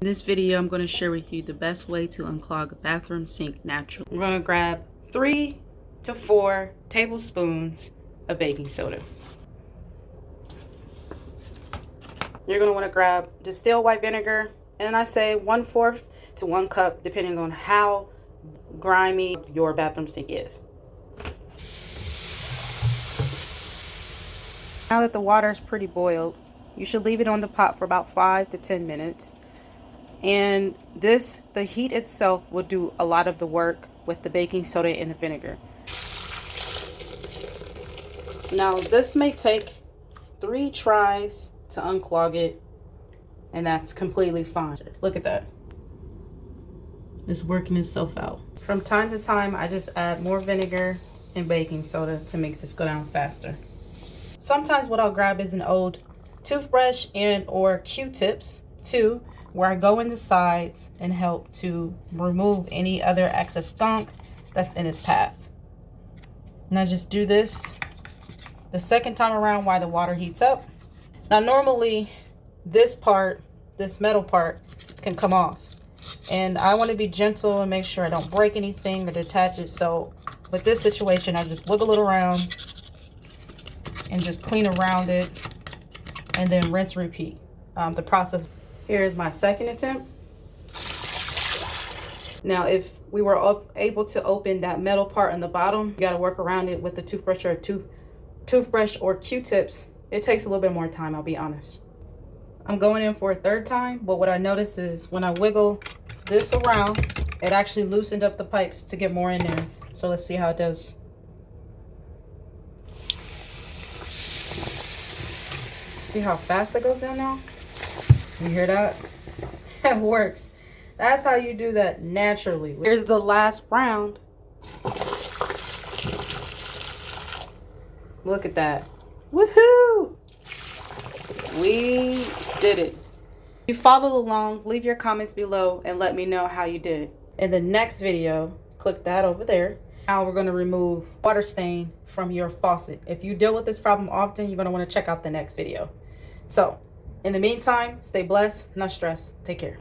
In this video, I'm going to share with you the best way to unclog a bathroom sink naturally. I'm going to grab 3 to 4 tablespoons of baking soda. You're going to want to grab distilled white vinegar, and I say 1/4 to 1 cup, depending on how grimy your bathroom sink is. Now that the water is pretty boiled, you should leave it on the pot for about 5 to 10 minutes. And the heat itself will do a lot of the work with the baking soda and the vinegar. Now this may take 3 tries to unclog it, and that's completely fine. Look at that. It's working itself out. From time to time, I just add more vinegar and baking soda to make this go down faster. Sometimes what I'll grab is an old toothbrush and or Q-tips too, where I go in the sides and help to remove any other excess gunk that's in its path. And I just do this the second time around while the water heats up. Now normally this metal part can come off, and I want to be gentle and make sure I don't break anything or detach it. So with this situation, I just wiggle it around and just clean around it, and then rinse, repeat the process. Here's my second attempt. Now, if we were able to open that metal part in the bottom, you got to work around it with the toothbrush or Q-tips. It takes a little bit more time, I'll be honest. I'm going in for a third time, but what I notice is when I wiggle this around, it actually loosened up the pipes to get more in there. So let's see how it does. See how fast it goes down now? You hear that? It works. That's how you do that naturally. Here's the last round. Look at that. Woohoo! We did it. If you followed along, leave your comments below and let me know how you did. In the next video, click that over there. Now we're going to remove water stain from your faucet. If you deal with this problem often, you're going to want to check out the next video. So, in the meantime, stay blessed, not stressed. Take care.